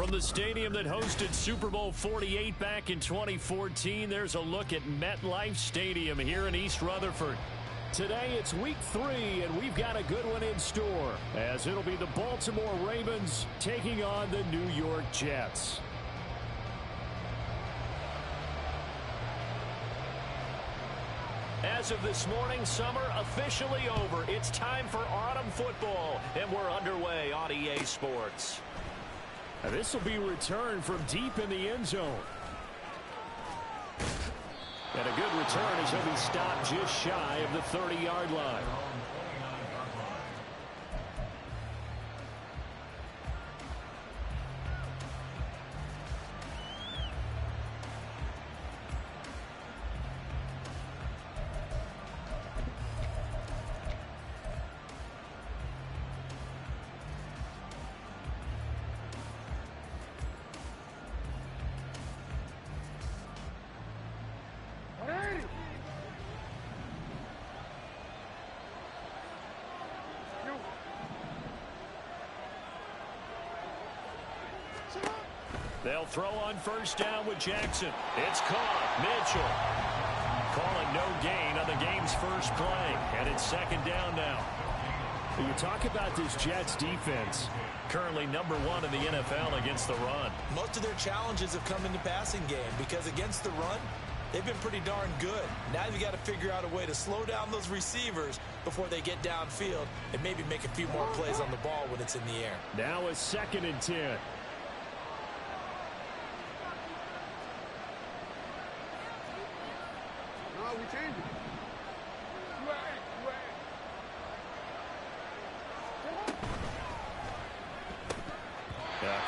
From the stadium that hosted Super Bowl 48 back in 2014, there's a look at MetLife Stadium here in East Rutherford. Today it's week 3, and we've got a good one in store, as it'll be the Baltimore Ravens taking on the New York Jets. As of this morning, summer officially over. It's time for autumn football, and we're underway on EA Sports. This will be returned from deep in the end zone. And a good return as he'll be stopped just shy of the 30-yard line. They'll throw on first down with Jackson. It's caught. Mitchell calling no gain on the game's first play. And it's second down now. You talk about this Jets defense. Currently number 1 in the NFL against the run. Most of their challenges have come in the passing game because against the run, they've been pretty darn good. Now you've got to figure out a way to slow down those receivers before they get downfield and maybe make a few more plays on the ball when it's in the air. Now a 2nd and 10. We changed it.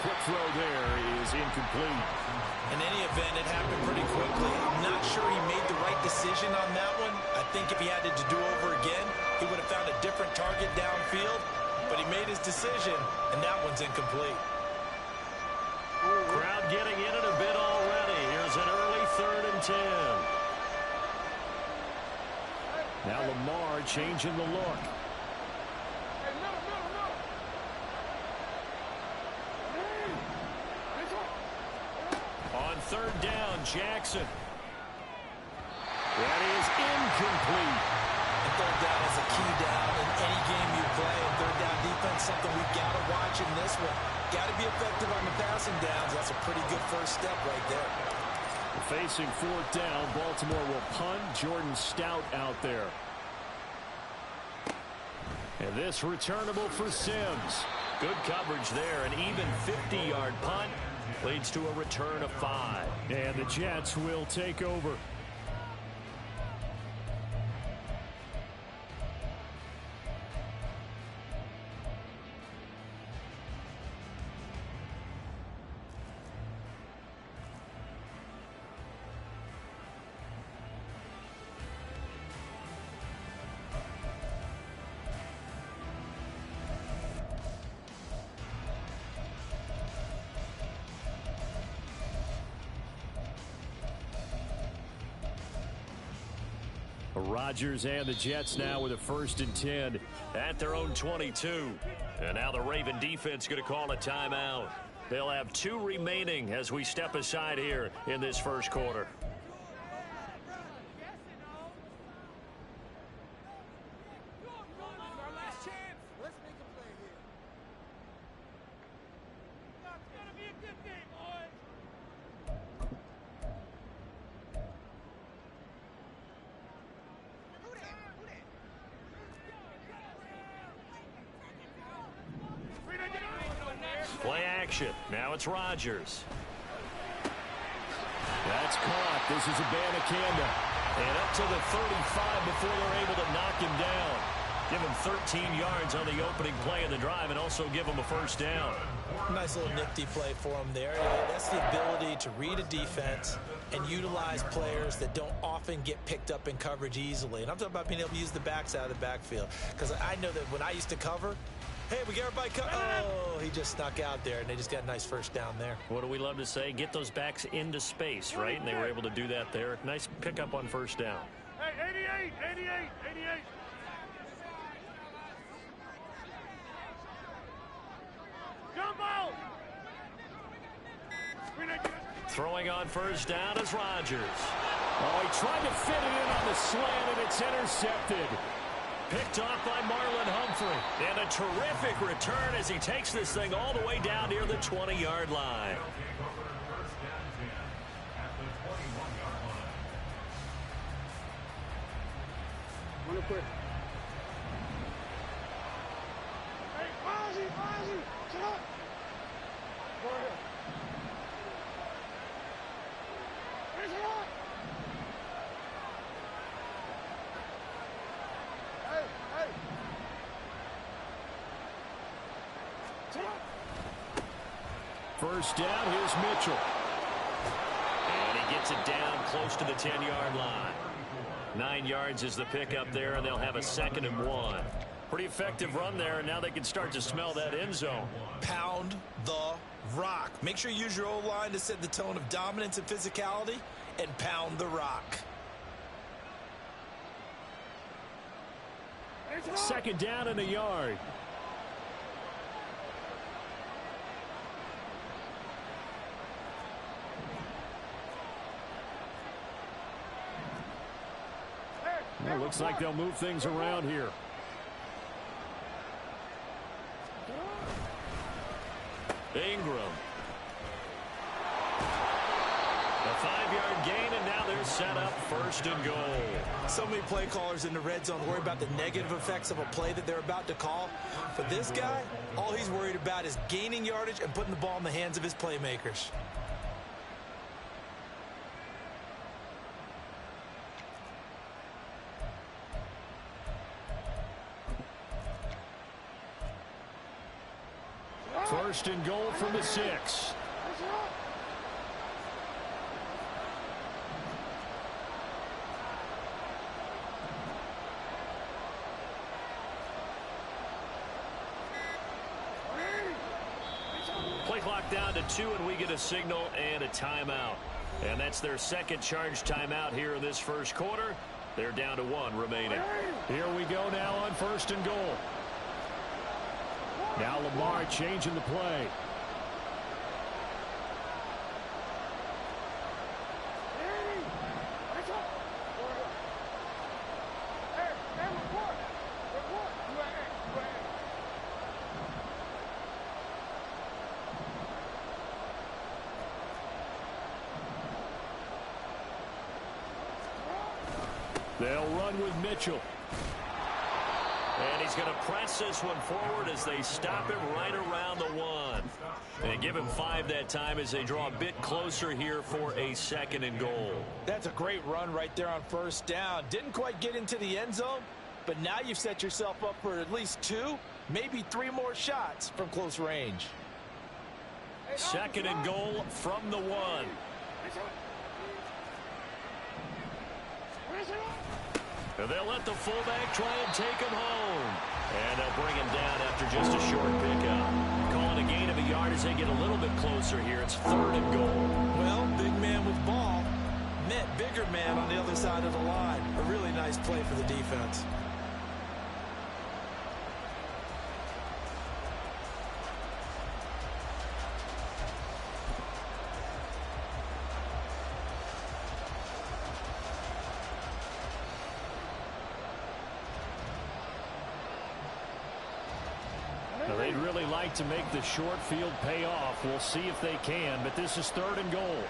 Quick throw there is incomplete. In any event, it happened pretty quickly. I'm not sure he made the right decision on that one. I think if he had it to do over again, he would have found a different target downfield. But he made his decision, and that one's incomplete. Crowd getting in it a bit already. Here's an early 3rd and 10. Now Lamar changing the look. On 3rd down, Jackson. That is incomplete. And 3rd down is a key down in any game you play. And 3rd down defense, something we've got to watch in this one. Got to be effective on the passing downs. That's a pretty good first step right there. Facing 4th down, Baltimore will punt. Jordan Stout out there. And this returnable for Sims. Good coverage there. An even 50-yard punt leads to a return of 5. And the Jets will take over. Rodgers and the Jets now with a 1st and 10 at their own 22. And now the Raven defense going to call a timeout. They'll have 2 remaining as we step aside here in this first quarter. Play action. Now it's Rodgers. That's caught. This is Abanikanda. And up to the 35 before they're able to knock him down. Give him 13 yards on the opening play of the drive and also give him a first down. Nice little nifty play for him there. That's the ability to read a defense and utilize players that don't often get picked up in coverage easily. And I'm talking about being able to use the backs out of the backfield. Because I know that when I used to cover, hey, we got everybody cut. Oh, he just snuck out there, and they just got a nice first down there. What do we love to say? Get those backs into space, right? And they were able to do that there. Nice pickup on first down. Hey, 88. Jump out! Throwing on first down is Rodgers. Oh, he tried to fit it in on the slant, and it's intercepted. Picked off by Marlon Humphrey. And a terrific return as he takes this thing all the way down near the 20-yard line. Run it quick. Hey, Ozzy, sit up. Go ahead. Hey, sit up. Hey. Sit up. First down, here's Mitchell. And he gets it down close to the 10-yard line. 9 yards is the pickup there, and they'll have a 2nd and 1. Pretty effective run there, and now they can start to smell that end zone. Pound the rock. Make sure you use your O-line to set the tone of dominance and physicality, and pound the rock. 2nd down and a yard. Well, looks like they'll move things around here. Ingram. A 5-yard gain, and now they're set up 1st and goal. So many play callers in the red zone worry about the negative effects of a play that they're about to call. For this guy, all he's worried about is gaining yardage and putting the ball in the hands of his playmakers. First and goal from the 6. Play clock down to 2, and we get a signal and a timeout. And that's their 2nd charge timeout here in this 1st quarter. They're down to 1 remaining. Here we go now on 1st and goal. Now Lamar changing the play. They'll run with Mitchell. And he's going to press this one forward as they stop him right around the 1. And give him 5 that time as they draw a bit closer here for a 2nd and goal. That's a great run right there on first down. Didn't quite get into the end zone, but now you've set yourself up for at least 2, maybe 3 more shots from close range. 2nd and goal from the 1. And they'll let the fullback try and take him home. And they'll bring him down after just a short pickup. Calling a gain of a yard as they get a little bit closer here. It's 3rd and goal. Well, big man with ball met bigger man on the other side of the line. A really nice play for the defense. Now, they'd really like to make the short field pay off. We'll see if they can, but this is 3rd and goal.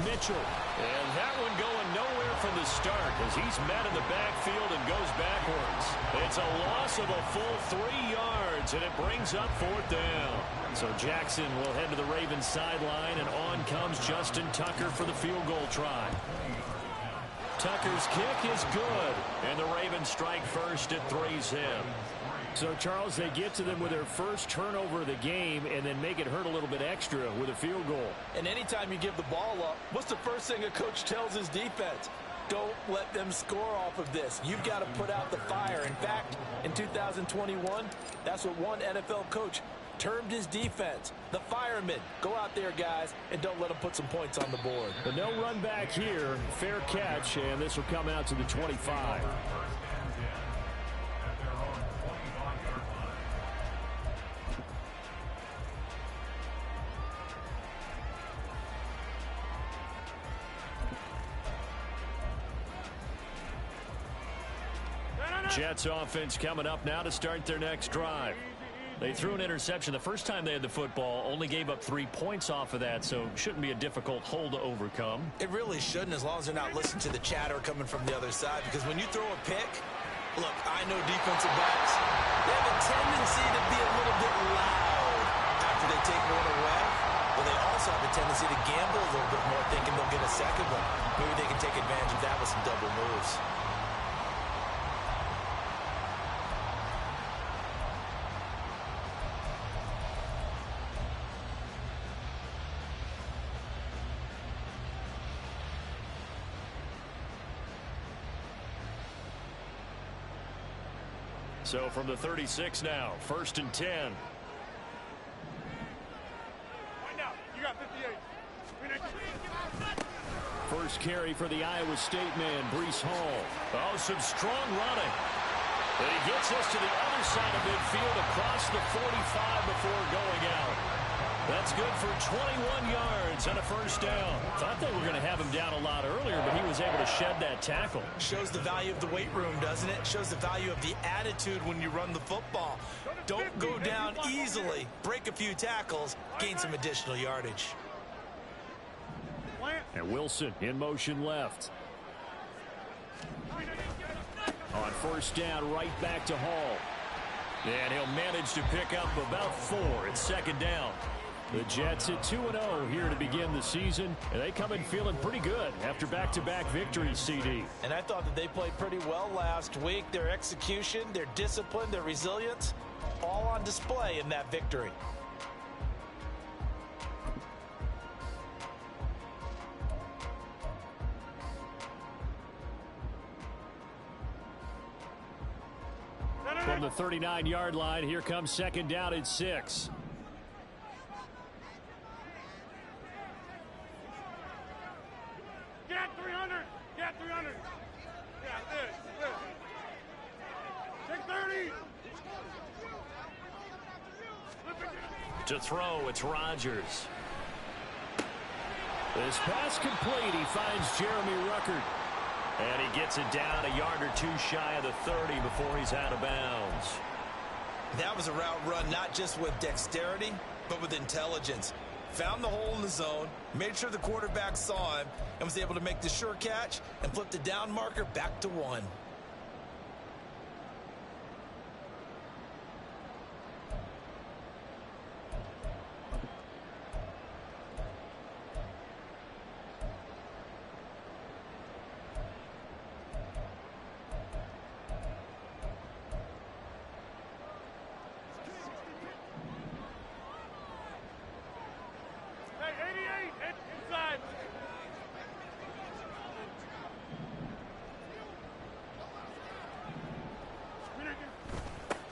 Mitchell, and that one going nowhere from the start as he's met in the backfield and goes backwards. It's a loss of a full 3 yards, and it brings up 4th down. So Jackson will head to the Ravens sideline, and on comes Justin Tucker for the field goal try. Tucker's kick is good, and the Ravens strike first at 3's him. So, Charles, they get to them with their first turnover of the game and then make it hurt a little bit extra with a field goal. And anytime you give the ball up, what's the first thing a coach tells his defense? Don't let them score off of this. You've got to put out the fire. In fact, in 2021, that's what one NFL coach termed his defense. The firemen. Go out there, guys, and don't let them put some points on the board. But no run back here. Fair catch, and this will come out to the 25. Jets offense coming up now to start their next drive. They threw an interception the first time they had the football, only gave up 3 points off of that, so shouldn't be a difficult hole to overcome. It really shouldn't, as long as they're not listening to the chatter coming from the other side, because when you throw a pick, look, I know defensive backs, they have a tendency to be a little bit loud after they take one away, but they also have a tendency to gamble a little bit more, thinking they'll get a second one. Maybe they can take advantage of that with some double moves. So from the 36 now, 1st and 10. Right now, you got 58. First carry for the Iowa State man, Breece Hall. Oh, some strong running. But he gets us to the other side of midfield across the 45 before going out. That's good for 21 yards and a first down. Thought they were going to have him down a lot earlier, but he was able to shed that tackle. Shows the value of the weight room, doesn't it? Shows the value of the attitude when you run the football. Don't go down easily. Break a few tackles. Gain some additional yardage. And Wilson in motion left. On first down, right back to Hall. And he'll manage to pick up about 4. It's second down. The Jets at 2-0 here to begin the season, and they come in feeling pretty good after back-to-back victories, CD. And I thought that they played pretty well last week. Their execution, their discipline, their resilience, all on display in that victory. From the 39-yard line, here comes second down at 6. Get 300. Get 300. Yeah, this. 630. To throw, it's Rodgers. This pass complete. He finds Jeremy Ruckert. And he gets it down a yard or 2 shy of the 30 before he's out of bounds. That was a route run not just with dexterity, but with intelligence. Found the hole in the zone, made sure the quarterback saw him, and was able to make the sure catch and flip the down marker back to 1.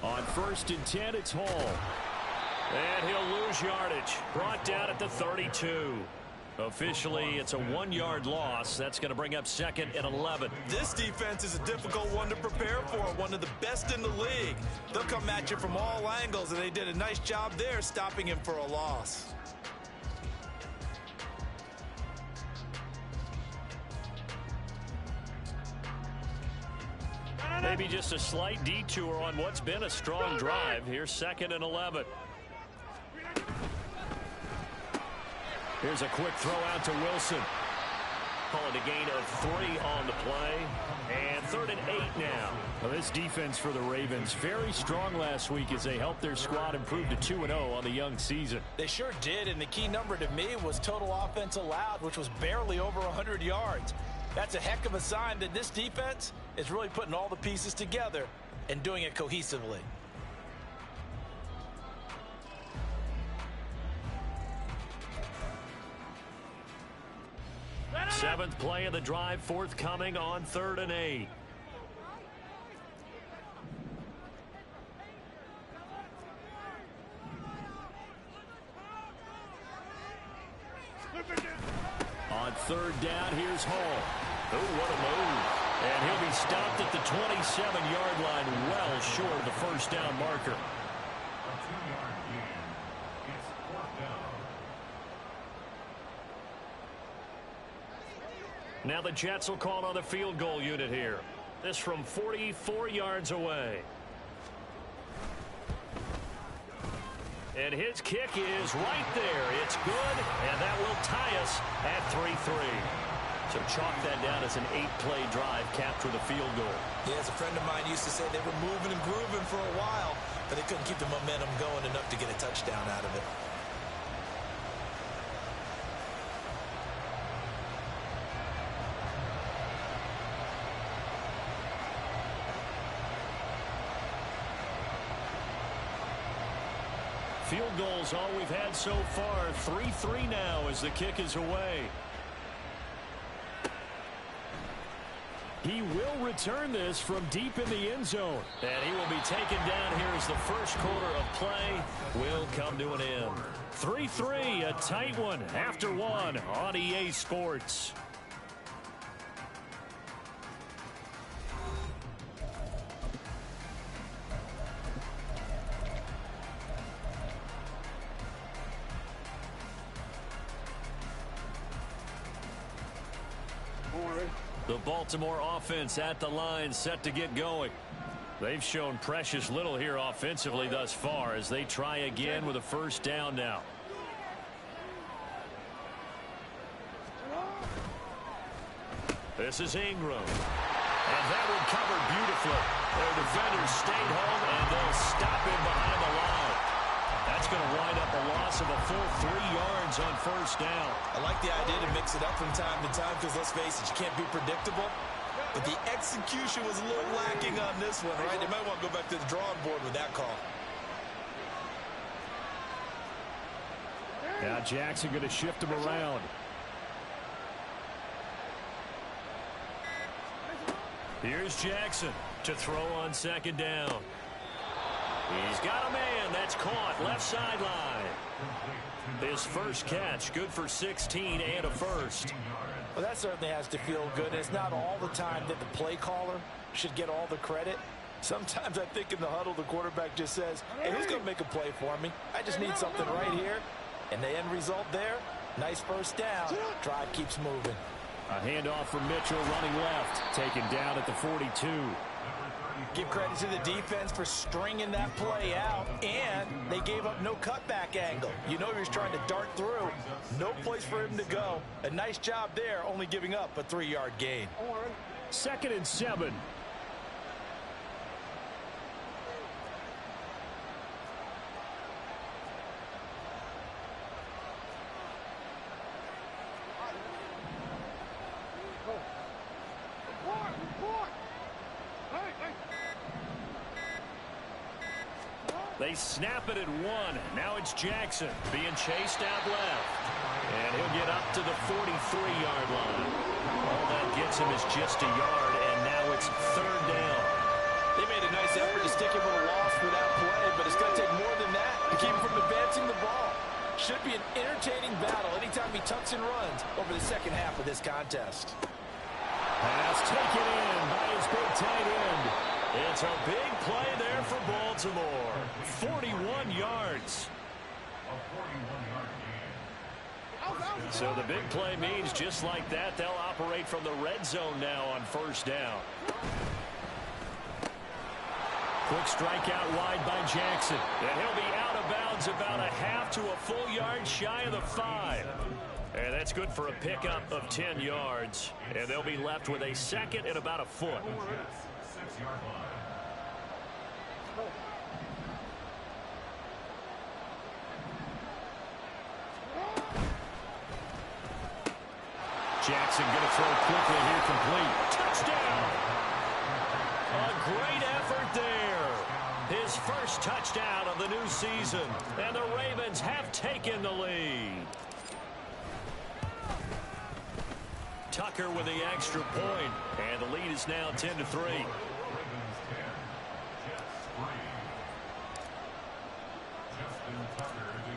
On 1st and 10, it's Hall. And he'll lose yardage. Brought down at the 32. Officially, it's a 1-yard loss. That's going to bring up 2nd and 11. This defense is a difficult one to prepare for, one of the best in the league. They'll come at you from all angles, and they did a nice job there stopping him for a loss. Maybe just a slight detour on what's been a strong drive. Here's 2nd and 11. Here's a quick throw out to Wilson. Call it a gain of 3 on the play. And 3rd and 8 now. Well, this defense for the Ravens, very strong last week as they helped their squad improve to 2-0 on the young season. They sure did, and the key number to me was total offense allowed, which was barely over 100 yards. That's a heck of a sign that this defense is really putting all the pieces together and doing it cohesively. Seventh play of the drive forthcoming on 3rd and 8. third down. Here's Hall. Oh, what a move. And he'll be stopped at the 27-yard line, well short of the first down marker. Now the Jets will call on the field goal unit here. This from 44 yards away. And his kick is right there. It's good, and that will tie us at 3-3. So chalk that down as an 8-play drive, capture the field goal. Yeah, as a friend of mine used to say, they were moving and grooving for a while, but they couldn't keep the momentum going enough to get a touchdown out of it. Field goals all we've had so far. 3-3 now as the kick is away. He will return this from deep in the end zone. And he will be taken down here as the first quarter of play will come to an end. 3-3, a tight one after one on EA Sports. The Baltimore offense at the line, set to get going. They've shown precious little here offensively thus far as they try again with a first down now. This is Ingram. And that one covered beautifully. Their defenders stayed home, and they'll stop him behind the line. That's going to wind up a loss of a full 3 yards on first down. I like the idea to mix it up from time to time because, let's face it, you can't be predictable. But the execution was a little lacking on this one, right? They might want to go back to the drawing board with that call. Now Jackson going to shift him around. Here's Jackson to throw on second down. He's got a man. That's caught left sideline. His first catch, good for 16 and a first. Well, that certainly has to feel good. It's not all the time that the play caller should get all the credit. Sometimes I think in the huddle, the quarterback just says, hey, who's going to make a play for me? I just need something right here. And the end result there, nice first down. Drive keeps moving. A handoff from Mitchell running left, taken down at the 42. Give credit to the defense for stringing that play out, and they gave up no cutback angle. You know he was trying to dart through. No place for him to go. A nice job there, only giving up a 3-yard gain. 2nd and 7. They snap it at 1. Now it's Jackson being chased out left. And he'll get up to the 43-yard line. All that gets him is just a yard, and now it's 3rd down. They made a nice effort to stick him with a loss for that play, but it's going to take more than that to keep him from advancing the ball. Should be an entertaining battle anytime he tucks and runs over the second half of this contest. Pass taken in by his big tight end. It's a big play there for Baltimore. 41 yards. So the big play means just like that, they'll operate from the red zone now on first down. Quick strike out wide by Jackson. And he'll be out of bounds about a half to a full yard shy of the 5. And that's good for a pickup of 10 yards. And they'll be left with a 2nd and about a foot. Jackson going to throw quickly here, complete. Touchdown! A great effort there. His first touchdown of the new season. And the Ravens have taken the lead. Tucker with the extra point, and the lead is now 10-3.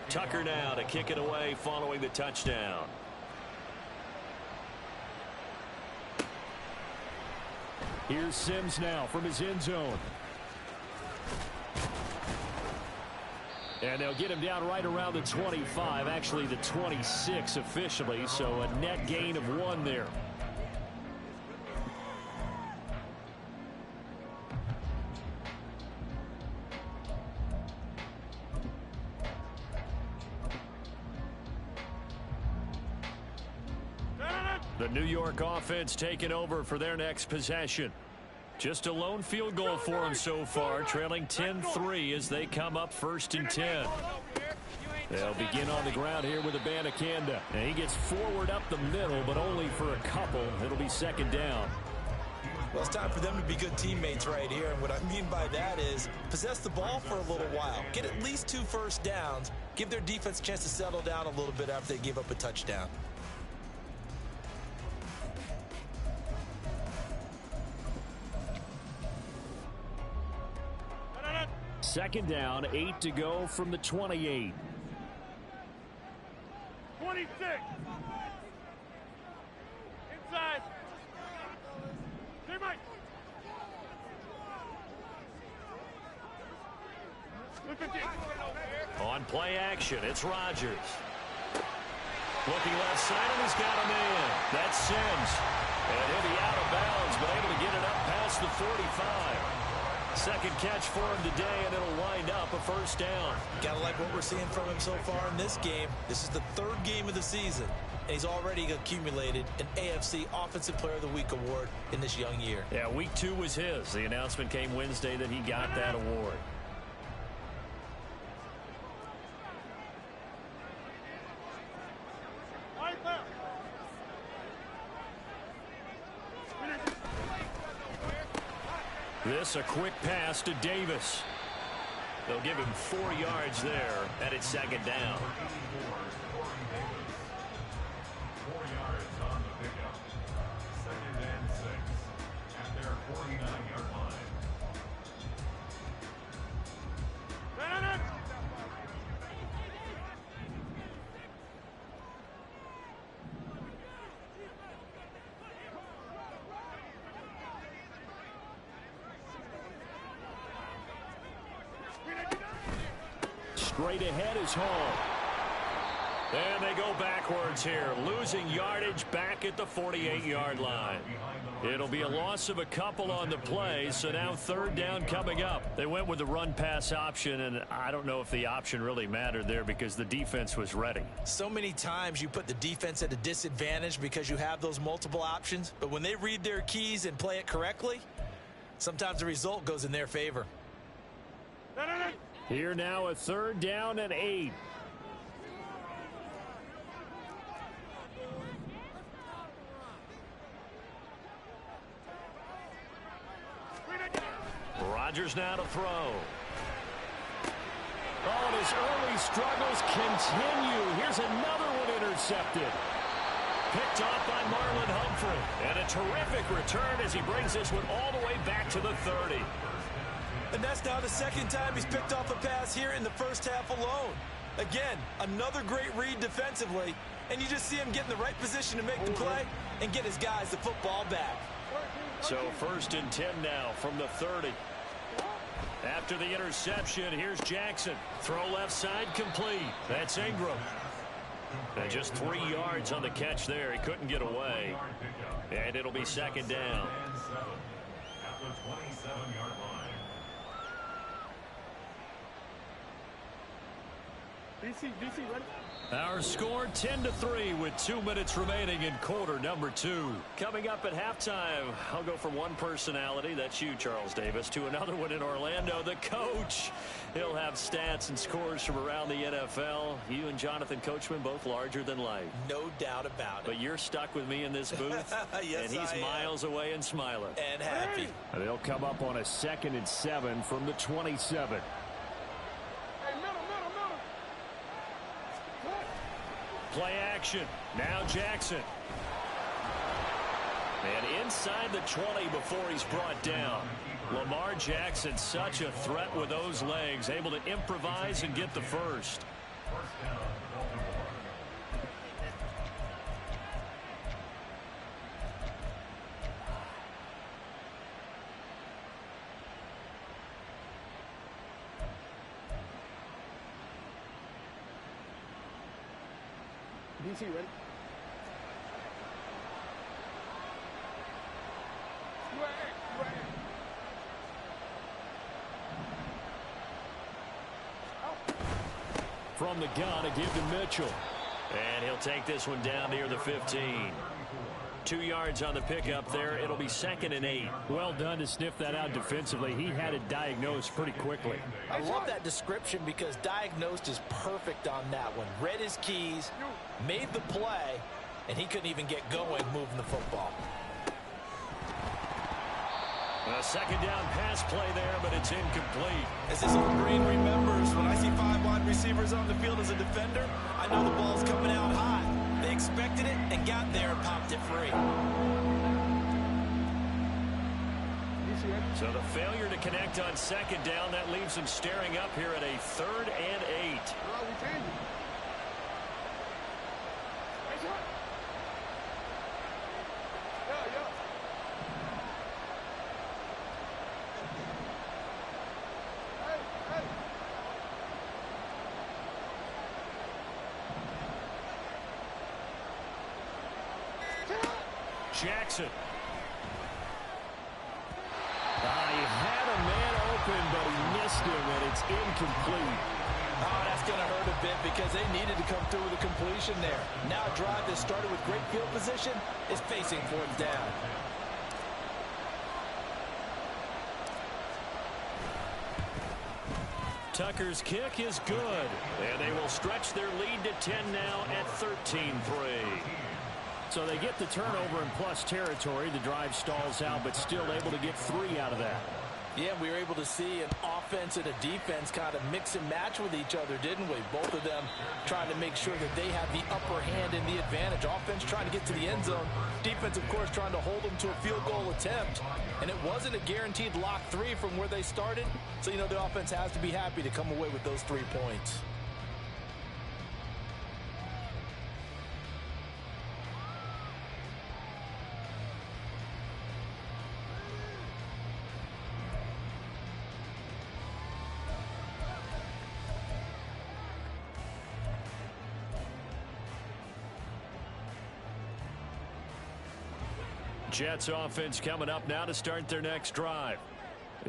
Tucker now to kick it away following the touchdown. Here's Sims now from his end zone. And they'll get him down right around the 25, actually the 26 officially, so a net gain of 1 there. The New York offense taking over for their next possession. Just a lone field goal for them so far, trailing 10-3 as they come up 1st and 10. They'll begin on the ground here with Abanikanda. And he gets forward up the middle, but only for a couple. It'll be 2nd down. Well, it's time for them to be good teammates right here. And what I mean by that is possess the ball for a little while. Get at least 2 first downs. Give their defense a chance to settle down a little bit after they give up a touchdown. 2nd down, 8 to go from the 28. 26. Inside. Teammate. Look at this. On play action, it's Rodgers. Looking left side, and he's got a man. That's Sims. And he'll be out of bounds, but able to get it up past the 45. 2nd catch for him today, and it'll wind up a 1st down. Gotta like what we're seeing from him so far in this game. This is the 3rd game of the season, and he's already accumulated an AFC Offensive Player of the Week award in this young year. Yeah, week 2 was his. The announcement came Wednesday that he got that award. This a quick pass to Davis. They'll give him 4 yards there, and it's 2nd down. 4 yards on the pickup. 2nd and 6 at their 49-yard line. Straight ahead is home. And they go backwards here, losing yardage back at the 48-yard line. It'll be a loss of a couple on the play, so now 3rd down coming up. They went with the run-pass option, and I don't know if the option really mattered there because the defense was ready. So many times you put the defense at a disadvantage because you have those multiple options, but when they read their keys and play it correctly, sometimes the result goes in their favor. Here now a 3rd down and 8. Rodgers now to throw. Oh, and his early struggles continue. Here's another one intercepted. Picked off by Marlon Humphrey. And a terrific return as he brings this one all the way back to the 30. And that's now the 2nd time he's picked off a pass here in the 1st half alone. Again, another great read defensively, and you just see him get in the right position to make the play and get his guys the football back. So 1st and 10 now from the 30. After the interception, here's Jackson. Throw left side complete. That's Ingram. And just 3 yards on the catch there. He couldn't get away. And it'll be 2nd down. At the 27-yard line. DC, ready? Our score 10-3 with 2 minutes remaining in quarter number 2. Coming up at halftime, I'll go from one personality, that's you, Charles Davis, to another one in Orlando, the coach. He'll have stats and scores from around the NFL. You and Jonathan Coachman both larger than life. No doubt about it. But you're stuck with me in this booth, yes, and he's miles away and smiling. And happy. They'll come up on a 2nd and 7 from the 27. Play action. Now Jackson. And inside the 20 before he's brought down. Lamar Jackson, such a threat with those legs, able to improvise and get the first. DC, ready? From the gun, a give to Mitchell. And he'll take this one down near the 15. 2 yards on the pickup there. It'll be 2nd and 8. Well done to sniff that out defensively. He had it diagnosed pretty quickly. I love that description because diagnosed is perfect on that one. Read his keys, made the play, and he couldn't even get going moving the football. A 2nd down pass play there, but it's incomplete. As this old brain remembers, when I see 5 wide receivers on the field as a defender, I know the ball's coming out hot. They expected it and got there and popped it free. So the failure to connect on 2nd down, that leaves them staring up here at a 3rd and 8. Jackson. He had a man open, but he missed him, and it's incomplete. Oh, that's going to hurt a bit because they needed to come through with a completion there. Now a drive that started with great field position is facing 4th down. Tucker's kick is good, and they will stretch their lead to 10 now at 13-3. So they get the turnover in plus territory. The drive stalls out, but still able to get 3 out of that. Yeah, we were able to see an offense and a defense kind of mix and match with each other, didn't we? Both of them trying to make sure that they have the upper hand and the advantage. Offense trying to get to the end zone. Defense, of course, trying to hold them to a field goal attempt. And it wasn't a guaranteed lock 3 from where they started. So, you know, the offense has to be happy to come away with those 3 points. Jets offense coming up now to start their next drive.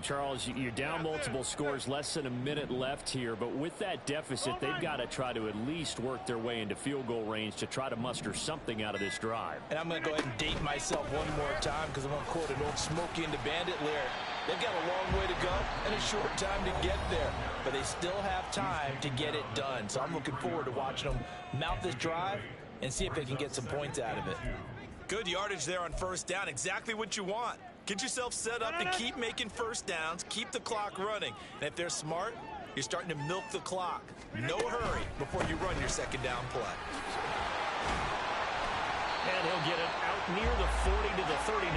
Charles, you're down multiple scores, less than a minute left here, but with that deficit, they've got to try to at least work their way into field goal range to try to muster something out of this drive. And I'm going to go ahead and date myself one more time because I'm going to quote an old Smokey and the Bandit lyric. They've got a long way to go and a short time to get there, but they still have time to get it done. So I'm looking forward to watching them mount this drive and see if they can get some points out of it. Good yardage there on 1st down. Exactly what you want. Get yourself set up to keep making 1st downs, keep the clock running. And if they're smart, you're starting to milk the clock. No hurry before you run your 2nd down play. And he'll get it out near the 40 to the 39.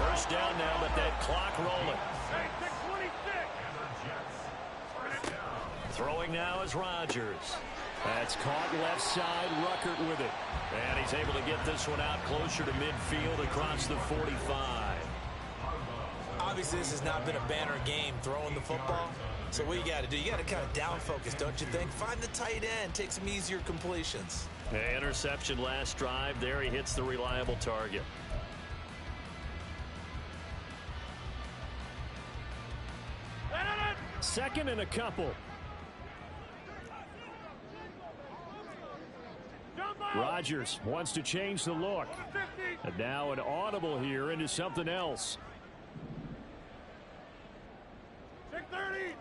1st down now, but that clock rolling. Throwing now is Rodgers. That's caught left side. Ruckert with it. And he's able to get this one out closer to midfield across the 45. Obviously, this has not been a banner game throwing the football. So what you got to do, you got to kind of down focus, don't you think? Find the tight end, take some easier completions. Interception last drive. There he hits the reliable target. Second and a couple. Rodgers wants to change the look. And now an audible here into something else. 630.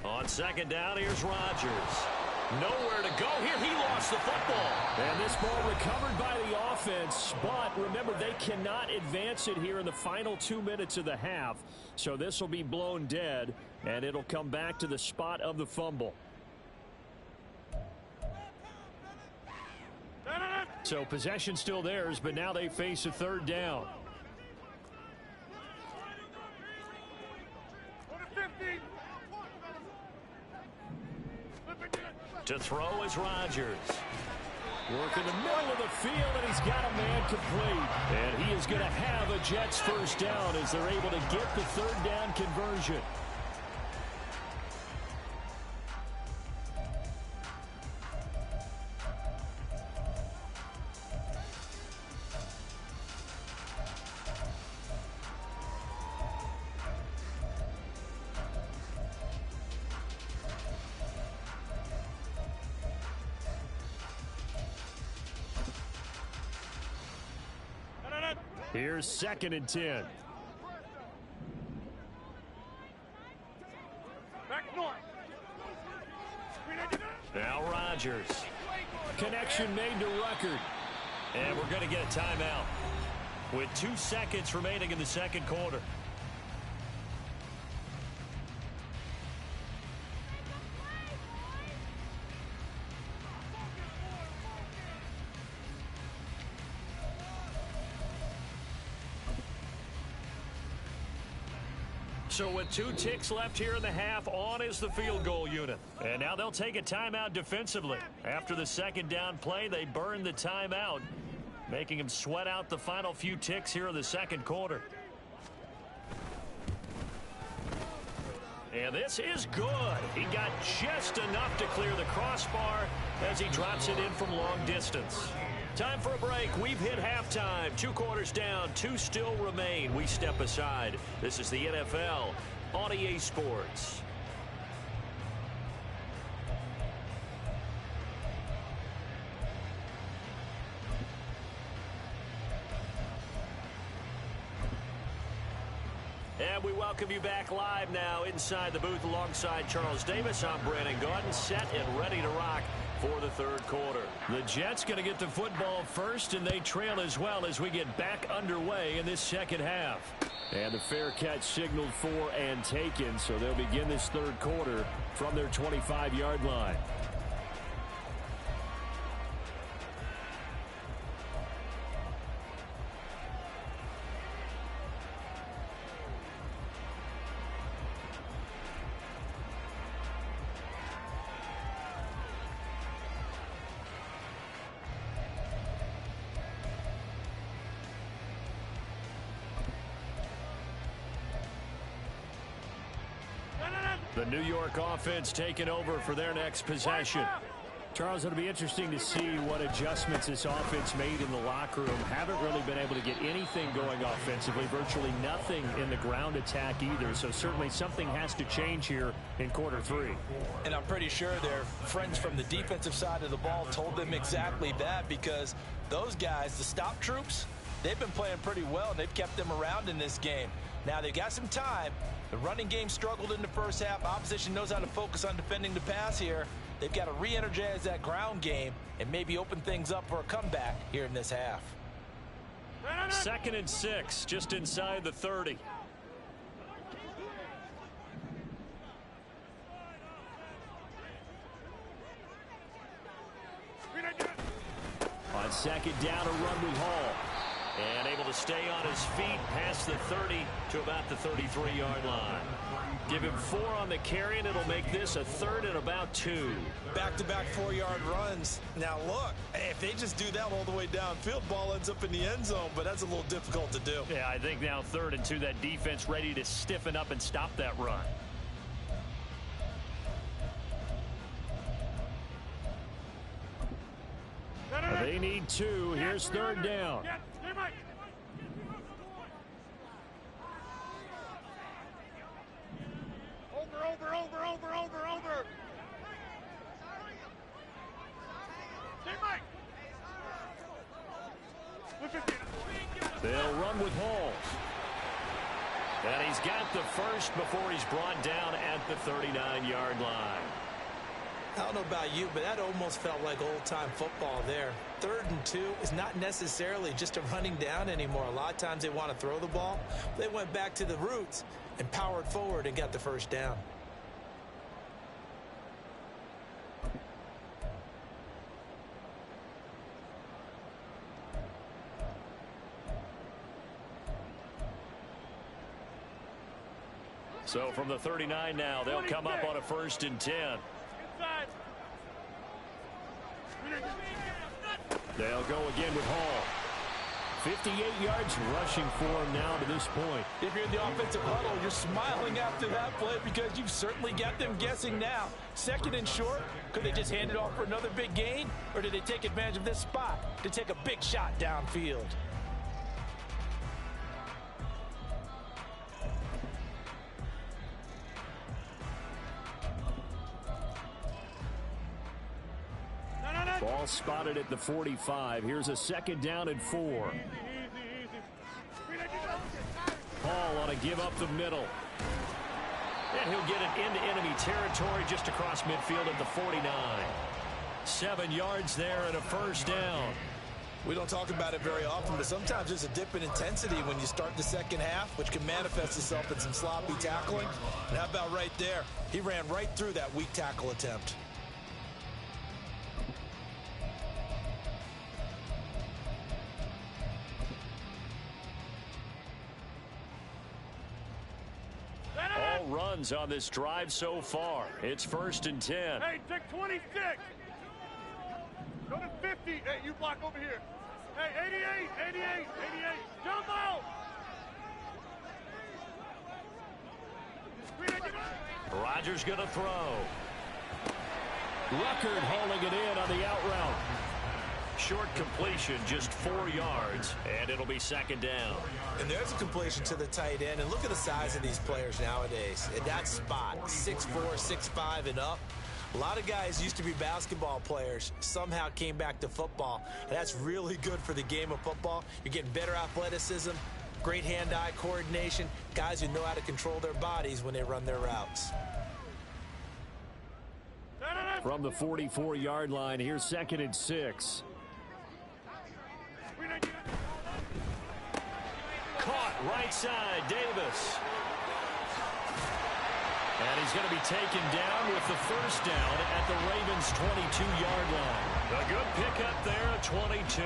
On 2nd down, here's Rodgers. Nowhere to go here. He lost the football. And this ball recovered by the offense. But remember, they cannot advance it here in the final 2 minutes of the half. So this will be blown dead. And it'll come back to the spot of the fumble. So possession still theirs, but now they face a 3rd down. To throw is Rodgers. Work in the middle of the field, and he's got a man complete. And he is going to have a Jets 1st down as they're able to get the 3rd down conversion. Here's 2nd and 10. Back north. Now Rodgers. Connection made to Ruckert. And we're going to get a timeout with 2 seconds remaining in the second quarter. So with 2 ticks left here in the half, on is the field goal unit. And now they'll take a timeout defensively. After the second down play, they burn the timeout, making him sweat out the final few ticks here in the second quarter. And this is good. He got just enough to clear the crossbar as he drops it in from long distance. Time for a break. We've hit halftime. 2 quarters down. 2 still remain. We step aside. This is the NFL on EA Sports. And we welcome you back live now inside the booth alongside Charles Davis. I'm Brandon Gaudin, set and ready to rock for the third quarter. The Jets going to get the football first, and they trail as well as we get back underway in this second half. And the fair catch signaled for and taken, so they'll begin this third quarter from their 25-yard line. The New York offense taking over for their next possession. Charles, it'll be interesting to see what adjustments this offense made in the locker room. Haven't really been able to get anything going offensively, virtually nothing in the ground attack either. So certainly something has to change here in quarter 3. And I'm pretty sure their friends from the defensive side of the ball told them exactly that, because those guys, the stop troops, they've been playing pretty well, and they've kept them around in this game. Now they've got some time. The running game struggled in the first half. Opposition knows how to focus on defending the pass here. They've got to re-energize that ground game and maybe open things up for a comeback here in this half. 2nd and 6, just inside the 30. On second down, a run with Hall. And able to stay on his feet past the 30 to about the 33-yard line. Give him 4 on the carry, and it'll make this a 3rd and about 2. Back-to-back 4-yard runs. Now, look, if they just do that all the way downfield, ball ends up in the end zone, but that's a little difficult to do. Yeah, I think now 3rd and 2, that defense ready to stiffen up and stop that run. They need 2. Here's 3rd down. Over. They'll run with Hall. And he's got the first before he's brought down at the 39-yard line. I don't know about you, but that almost felt like old-time football there. 3rd and 2 is not necessarily just a running down anymore. A lot of times they want to throw the ball. They went back to the roots and powered forward and got the first down. So from the 39 now, they'll come up on a 1st and 10. They'll go again with Hall. 58 yards rushing for him now to this point. If you're in the offensive huddle, you're smiling after that play because you've certainly got them guessing now. 2nd and short, could they just hand it off for another big gain? Or did they take advantage of this spot to take a big shot downfield? Ball spotted at the 45. Here's a 2nd down and 4. want to give up the middle. And he'll get it into enemy territory just across midfield at the 49. 7 yards there and a first down. We don't talk about it very often, but sometimes there's a dip in intensity when you start the second half, which can manifest itself in some sloppy tackling. And how about right there? He ran right through that weak tackle attempt. All runs on this drive so far. It's 1st and 10. Hey, take 26. Go to 50. Hey, you block over here. Hey, 88, 88, 88. Jump out. Rodgers going to throw. Ruckert hauling it in on the out route. Short completion, just 4 yards, and it'll be 2nd down. And there's a completion to the tight end. And look at the size of these players nowadays. In that spot, 6'4", 6'5", and up. A lot of guys used to be basketball players, somehow came back to football. And that's really good for the game of football. You're getting better athleticism, great hand-eye coordination, guys who know how to control their bodies when they run their routes. From the 44-yard line, here's 2nd and 6. Caught right side, Davis. And he's going to be taken down with the first down at the Ravens' 22-yard line. A good pickup there at 22.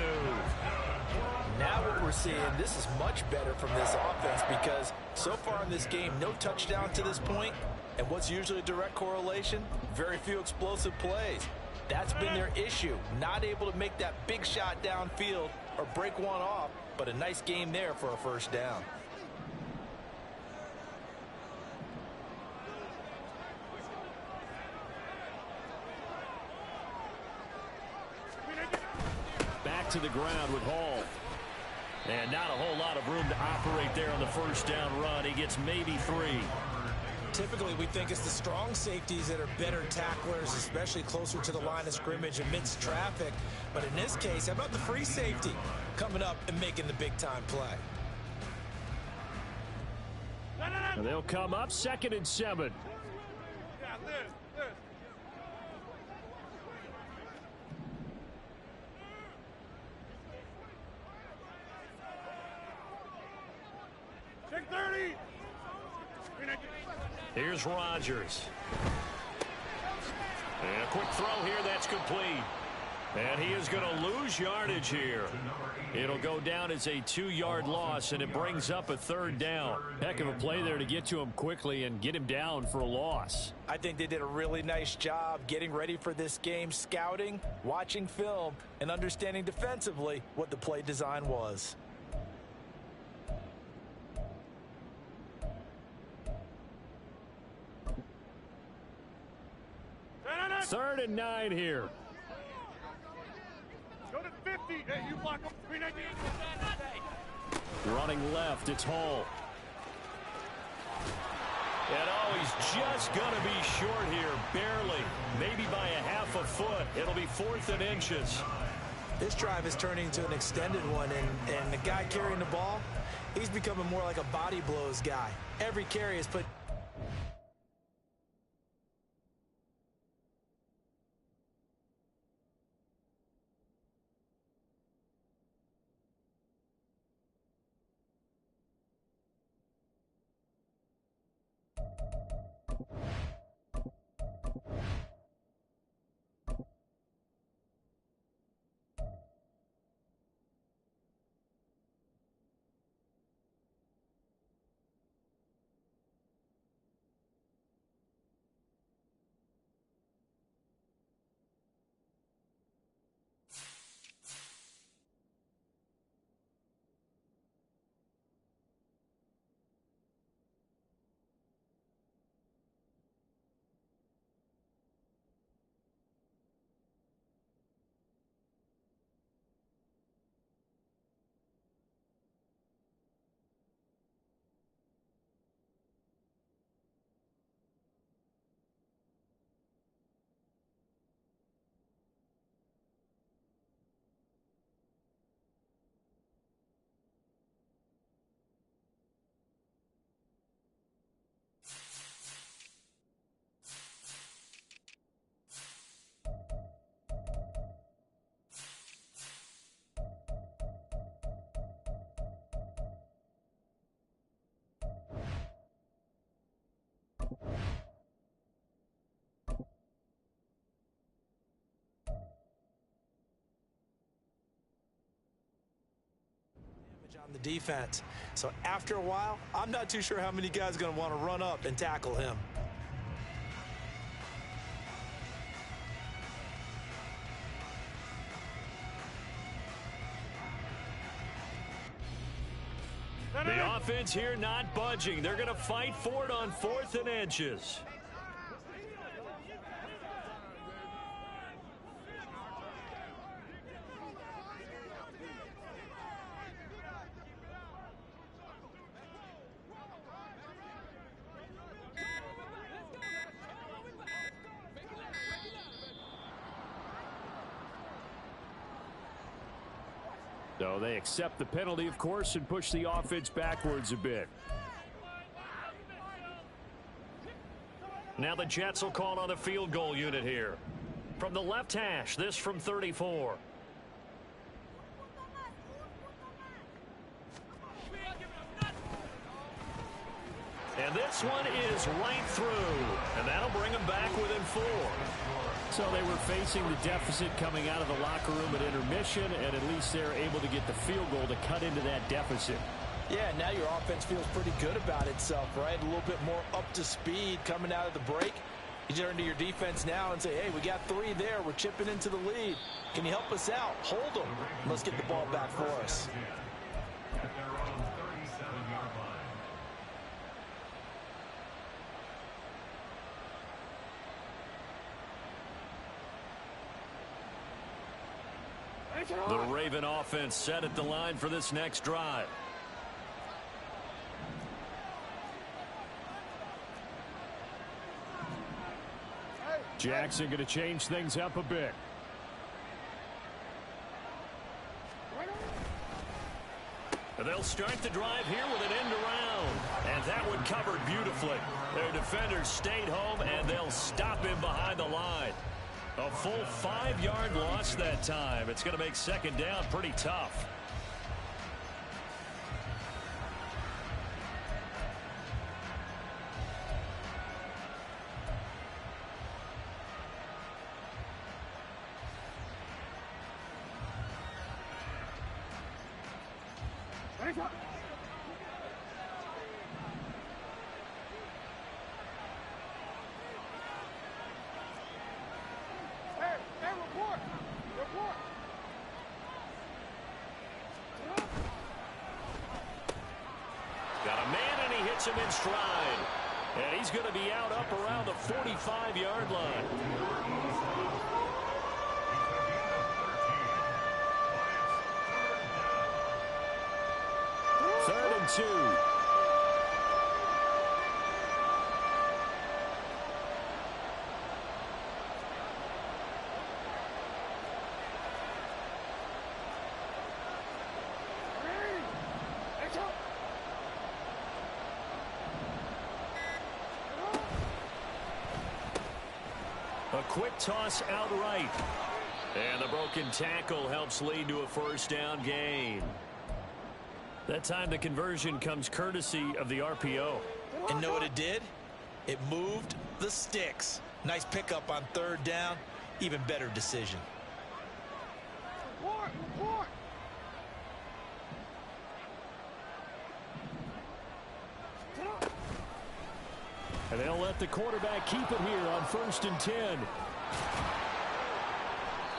Now what we're seeing, this is much better from this offense because so far in this game, no touchdown to this point. And what's usually a direct correlation? Very few explosive plays. That's been their issue. Not able to make that big shot downfield or break one off, but a nice game there for a first down. Back to the ground with Hall. And not a whole lot of room to operate there on the first down run. He gets maybe 3. Typically, we think it's the strong safeties that are better tacklers, especially closer to the line of scrimmage amidst traffic. But in this case, how about the free safety coming up and making the big-time play? And they'll come up 2nd and 7. Yeah, this. Check 30. Here's Rodgers. And a quick throw here, that's complete. And he is going to lose yardage here. It'll go down as a 2-yard loss, and it brings up a 3rd down. Heck of a play there to get to him quickly and get him down for a loss. I think they did a really nice job getting ready for this game, scouting, watching film, and understanding defensively what the play design was. 3rd and 9 here. Go to 50. Hey, you block up. Running left, it's Hall. And oh, he's just going to be short here, barely. Maybe by a half a foot. It'll be 4th and inches. This drive is turning into an extended one, and the guy carrying the ball, he's becoming more like a body blows guy. Every carry is put... the defense. So after a while, I'm not too sure how many guys are going to want to run up and tackle him. The offense here not budging. They're going to fight for it on 4th and inches. So they accept the penalty, of course, and push the offense backwards a bit. Now the Jets will call on the field goal unit here. From the left hash, this from 34. And this one is right through. And that'll bring them back within 4. So they were facing the deficit coming out of the locker room at intermission, and at least they're able to get the field goal to cut into that deficit. Yeah, now your offense feels pretty good about itself, right? A little bit more up to speed coming out of the break. You turn to your defense now and say, hey, we got 3 there. We're chipping into the lead. Can you help us out? Hold them. Let's get the ball back for us. At their own 37-yard line. The Raven offense set at the line for this next drive. Jackson going to change things up a bit. And they'll start the drive here with an end around. And that one covered beautifully. Their defenders stayed home, and they'll stop him behind the line. A full 5-yard loss that time. It's going to make second down pretty tough. Got a man, and he hits him in stride. And he's going to be out up around the 45-yard line. Third and 2. A quick toss outright. And the broken tackle helps lead to a first down gain. That time the conversion comes courtesy of the RPO. And know what it did? It moved the sticks. Nice pickup on 3rd down. Even better decision. And they'll let the quarterback keep it here on 1st and 10.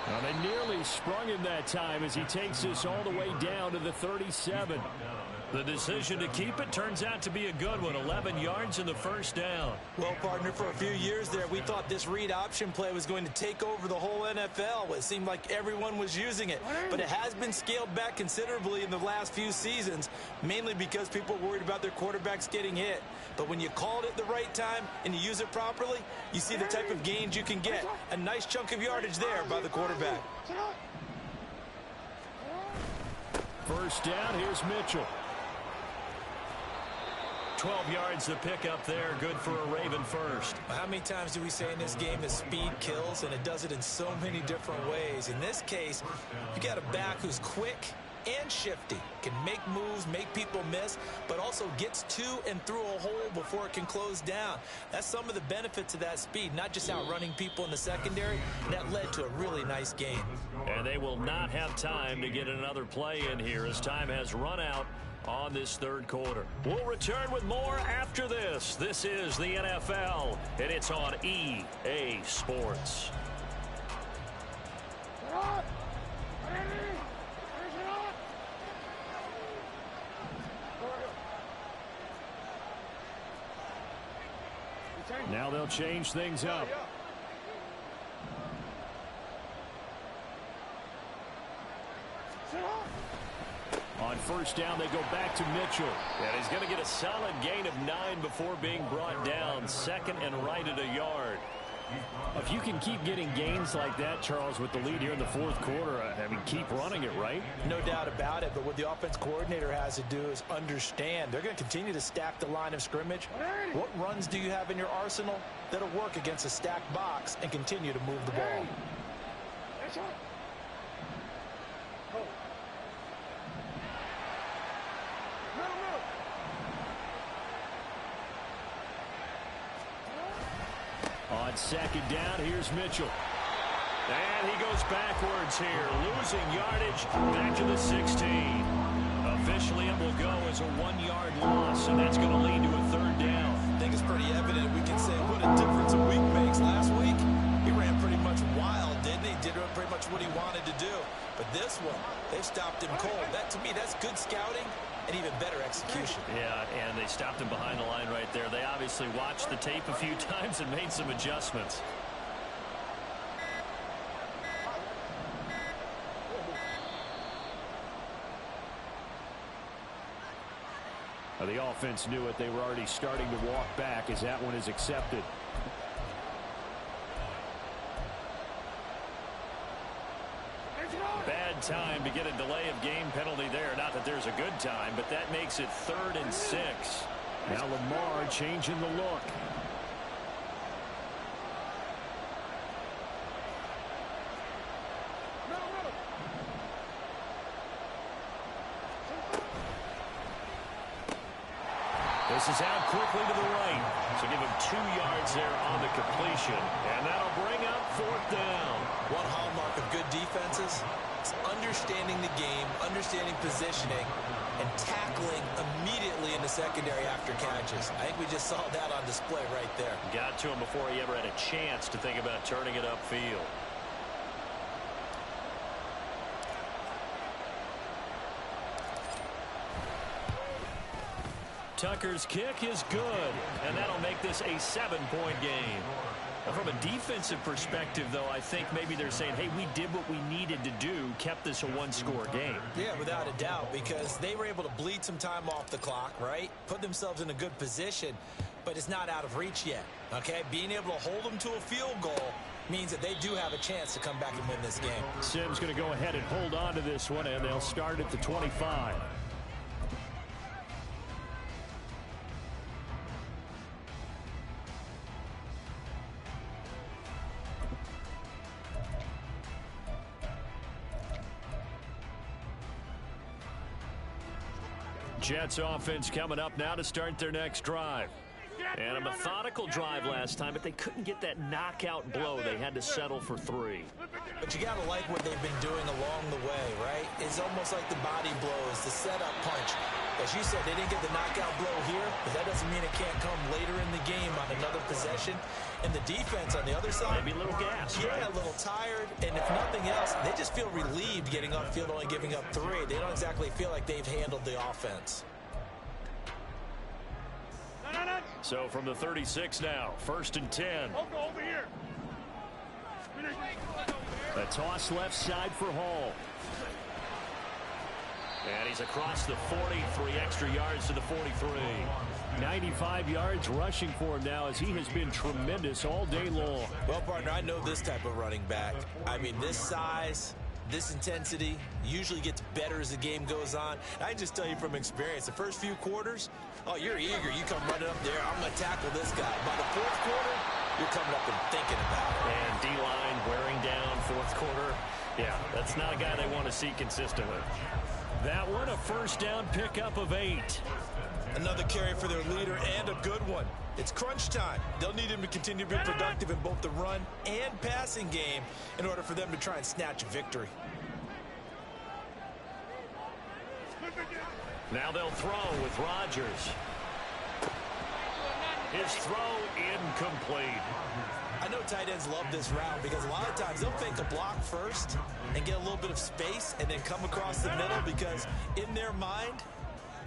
Now they nearly sprung him that time as he takes this all the way down to the 37. The decision to keep it turns out to be a good one. 11 yards in the first down. Well, partner, for a few years there, we thought this read option play was going to take over the whole NFL. It seemed like everyone was using it. But it has been scaled back considerably in the last few seasons, mainly because people are worried about their quarterbacks getting hit. But when you call it at the right time and you use it properly, you see the type of gains you can get. A nice chunk of yardage there by the quarterback. First down, here's Mitchell. 12 yards to pick up there. Good for a Raven first. How many times do we say in this game that speed kills, and it does it in so many different ways? In this case, you got a back who's quick, and shifty. Can make moves, make people miss, but also gets to and through a hole before it can close down. That's some of the benefits of that speed, not just outrunning people in the secondary. And that led to a really nice game. And they will not have time to get another play in here as time has run out on this third quarter. We'll return with more after this. This is the NFL, and it's on EA Sports. Now they'll change things up. On first down, they go back to Mitchell. And he's going to get a solid gain of 9 before being brought down. Second and right at a yard. If you can keep getting gains like that, Charles, with the lead here in the fourth quarter, I mean, keep running it, right? No doubt about it, but what the offense coordinator has to do is understand they're going to continue to stack the line of scrimmage. What runs do you have in your arsenal that'll work against a stacked box and continue to move the ball? On second down, here's Mitchell. And he goes backwards here, losing yardage back to the 16. Officially, it will go as a 1-yard loss, and that's going to lead to a third down. I think it's pretty evident. We can say what a difference a week makes. Last week, he ran pretty much wild, didn't he? Did pretty much what he wanted to do. But this one, they've stopped him cold. That, to me, that's good scouting and even better execution. Yeah, and they stopped him behind the line right there. They obviously watched the tape a few times and made some adjustments. The offense knew it. They were already starting to walk back as that one is accepted. Bad time to get a delay of game penalty there. Not that there's a good time, but that makes it 3rd and 6. Now Lamar changing the look. This is out quickly to the right. So give him 2 yards there on the completion. And that'll bring up 4th down. One hallmark of good defenses is understanding the game, understanding positioning, and tackling immediately in the secondary after catches. I think we just saw that on display right there. Got to him before he ever had a chance to think about turning it upfield. Tucker's kick is good, and that'll make this a 7-point game. Now, from a defensive perspective, though, I think maybe they're saying, hey, we did what we needed to do, kept this a 1-score game. Yeah, without a doubt, because they were able to bleed some time off the clock, right? Put themselves in a good position, but it's not out of reach yet, okay? Being able to hold them to a field goal means that they do have a chance to come back and win this game. Sims going to go ahead and hold on to this one, and they'll start at the 25. Jets offense coming up now to start their next drive. And a methodical drive last time, but they couldn't get that knockout blow. They had to settle for 3. But you got to like what they've been doing along the way, right? It's almost like the body blows, the setup punch. As you said, they didn't get the knockout blow here, but that doesn't mean it can't come later in the game on another possession. And the defense on the other side, maybe a little gas, yeah, right? A little tired. And if nothing else, they just feel relieved getting upfield, only giving up 3. They don't exactly feel like they've handled the offense. So from the 36 now, 1st and 10. Over here. A toss left side for Hall. And he's across the 40, 3 extra yards to the 43. 95 yards rushing for him now as he has been tremendous all day long. Well, partner, I know this type of running back. I mean, this size, this intensity usually gets better as the game goes on. I can just tell you from experience, the first few quarters, oh, you're eager. You come running up there. I'm going to tackle this guy. By the 4th quarter, you're coming up and thinking about it. And D-line wearing down 4th quarter. Yeah, that's not a guy they want to see consistently. that one, a first down pickup of 8. Another carry for their leader and a good one. It's crunch time. They'll need him to continue to be productive in both the run and passing game in order for them to try and snatch a victory. Now they'll throw with Rodgers. His throw incomplete. I know tight ends love this route because a lot of times they'll fake a block first and get a little bit of space and then come across the middle because in their mind,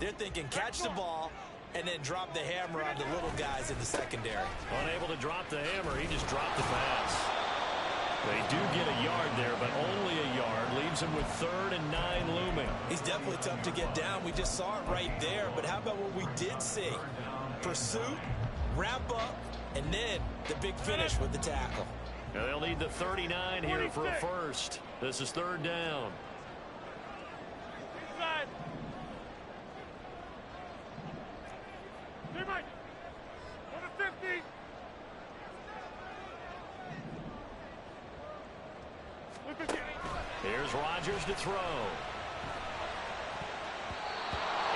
they're thinking catch the ball and then drop the hammer on the little guys in the secondary. Unable to drop the hammer, he just dropped the pass. They do get a yard there, but only a yard. Leaves him with 3rd and 9 looming. He's definitely tough to get down. We just saw it right there. But how about what we did see? Pursuit, wrap up, and then the big finish with the tackle. Now they'll need the 39 here for a first. This is 3rd down. Inside. Mike. On the 50. Here's Rodgers to throw.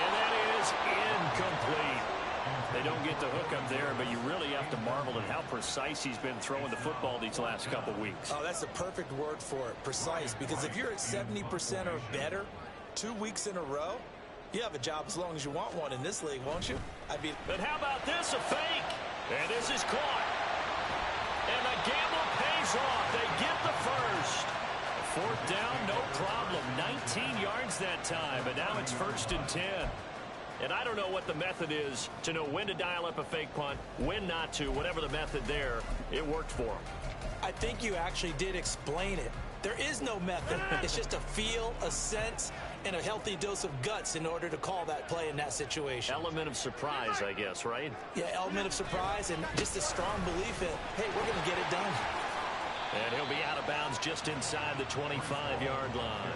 And that is incomplete. They don't get the hook up there, but you really have to marvel at how precise he's been throwing the football these last couple weeks. Oh, that's a perfect word for it, precise, because if you're at 70% or better 2 weeks in a row, you have a job as long as you want one in this league, won't you? But how about this, a fake? And this is caught. And the gamble pays off. They get the first. 4th down, no problem. 19 yards that time, but now it's 1st and 10. And I don't know what the method is to know when to dial up a fake punt, when not to, whatever the method there, it worked for them. I think you actually did explain it. There is no method. It's just a feel, a sense, and a healthy dose of guts in order to call that play in that situation. Element of surprise, I guess, right? Yeah, element of surprise and just a strong belief in, hey, we're going to get it done. And he'll be out of bounds just inside the 25-yard line.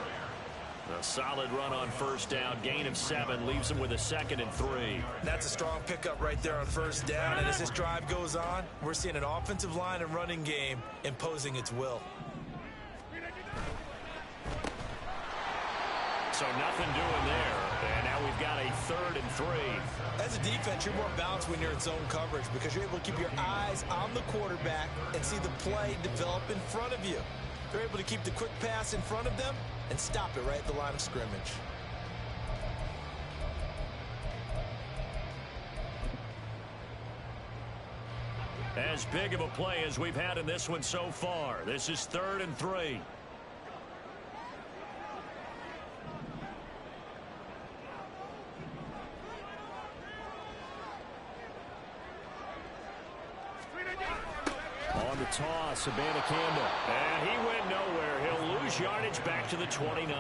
A solid run on 1st down. Gain of 7 leaves him with a 2nd and 3. That's a strong pickup right there on 1st down. And as this drive goes on, we're seeing an offensive line and running game imposing its will. So nothing doing there. And now we've got a 3rd and 3. As a defense, you're more balanced when you're in zone coverage because you're able to keep your eyes on the quarterback and see the play develop in front of you. They're able to keep the quick pass in front of them and stop it right at the line of scrimmage. As big of a play as we've had in this one so far. This is 3rd and 3. On the toss, Savannah Campbell. And he went nowhere. He'll lose yardage back to the 29.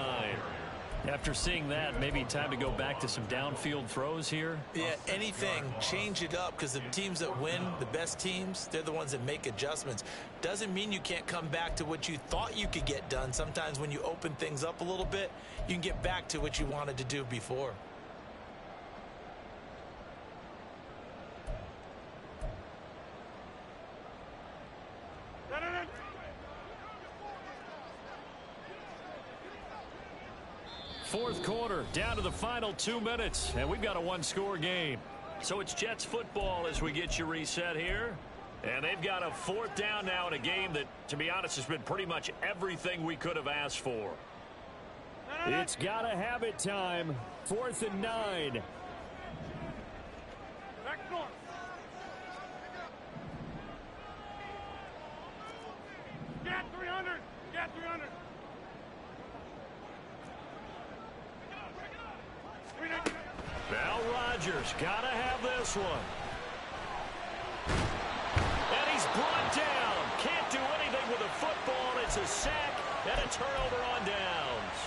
After seeing that, maybe time to go back to some downfield throws here. Yeah, anything. Change it up because the teams that win, the best teams, they're the ones that make adjustments. Doesn't mean you can't come back to what you thought you could get done. Sometimes when you open things up a little bit, you can get back to what you wanted to do before. Fourth quarter, down to the final 2 minutes, and we've got a 1-score game. So it's Jets football as we get you reset here. And they've got a 4th down now in a game that, to be honest, has been pretty much everything we could have asked for. It's got to have it time. 4th and 9. Back north. Get 300. Get 300. Now Rodgers got to have this one. And he's brought down. Can't do anything with a football. It's a sack and a turnover on downs.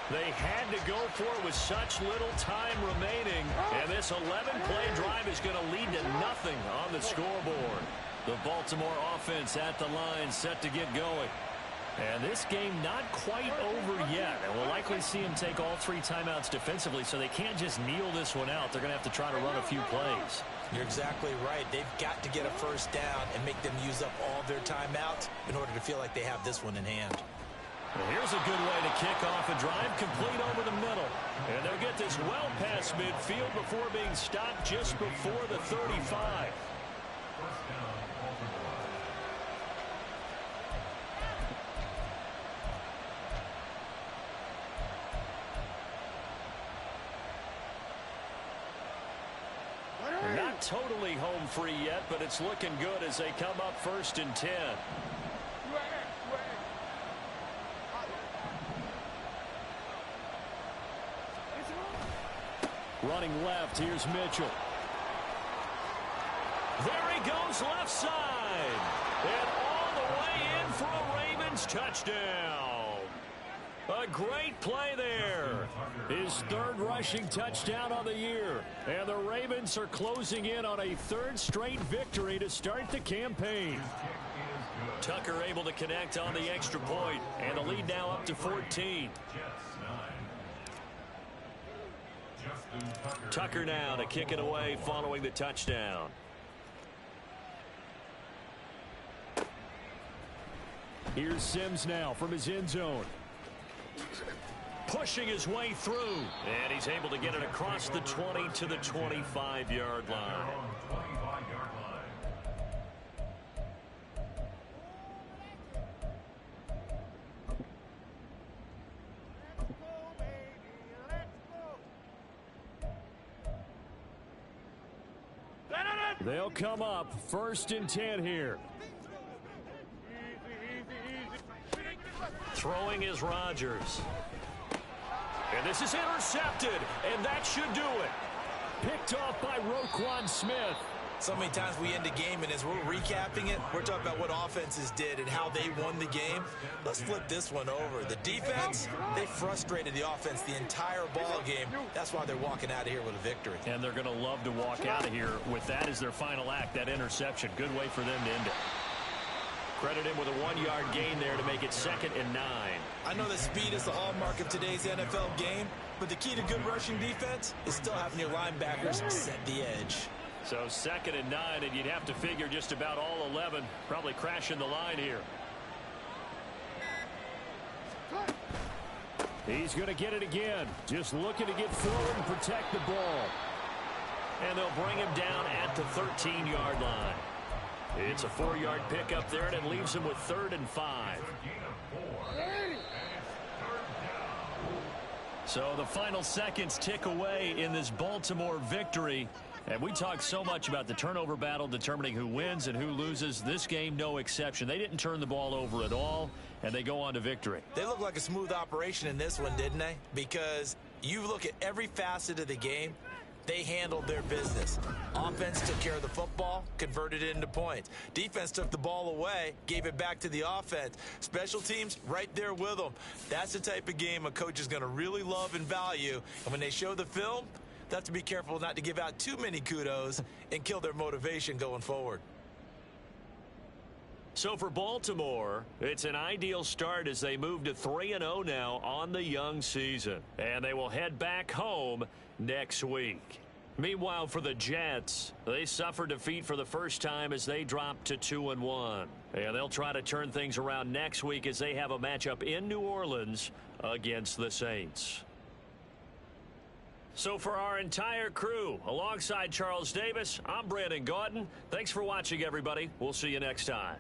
They had to go for it with such little time remaining. And this 11-play drive is going to lead to nothing on the scoreboard. The Baltimore offense at the line set to get going. And this game not quite over yet. And we'll likely see him take all 3 timeouts defensively, so they can't just kneel this one out. They're going to have to try to run a few plays. You're exactly right. They've got to get a 1st down and make them use up all their timeouts in order to feel like they have this one in hand. Well, here's a good way to kick off a drive, complete over the middle. And they'll get this well past midfield before being stopped just before the 35. Not totally home free yet, but it's looking good as they come up 1st and 10. Running left, here's Mitchell. There he goes left side. And all the way in for a Ravens touchdown. A great play there. His 3rd rushing touchdown on the year. And the Ravens are closing in on a 3rd straight victory to start the campaign. Tucker able to connect on the extra point, and the lead now up to 14. Tucker now to kick it away following the touchdown. Here's Sims now from his end zone. Pushing his way through, and he's able to get it across the 20 to the 25-yard line. They'll come up 1st and 10 here. Throwing is Rodgers. And this is intercepted, and that should do it. Picked off by Roquan Smith. So many times we end a game, and as we're recapping it, we're talking about what offenses did and how they won the game. Let's flip this one over. The defense, they frustrated the offense the entire ball game. That's why they're walking out of here with a victory. And they're going to love to walk out of here with that as their final act, that interception. Good way for them to end it. Credit him with a 1-yard gain there to make it 2nd and 9. I know that speed is the hallmark of today's NFL game, but the key to good rushing defense is still having your linebackers set the edge. So 2nd and 9, and you'd have to figure just about all 11 probably crashing the line here. He's going to get it again. Just looking to get forward and protect the ball. And they'll bring him down at the 13-yard line. It's a 4-yard pickup there, and it leaves him with 3rd and 5. So the final seconds tick away in this Baltimore victory. And we talk so much about the turnover battle determining who wins and who loses. This game, no exception. They didn't turn the ball over at all, and they go on to victory. They look like a smooth operation in this one, didn't they? Because you look at every facet of the game, they handled their business. Offense took care of the football, converted it into points. Defense took the ball away, gave it back to the offense. Special teams, right there with them. That's the type of game a coach is going to really love and value. And when they show the film, they have to be careful not to give out too many kudos and kill their motivation going forward. So for Baltimore, it's an ideal start as they move to 3-0 now on the young season. And they will head back home next week. Meanwhile, for the Jets, they suffered defeat for the first time as they dropped to 2-1. And they'll try to turn things around next week as they have a matchup in New Orleans against the Saints. So for our entire crew, alongside Charles Davis, I'm Brandon Gautin. Thanks for watching, everybody. We'll see you next time.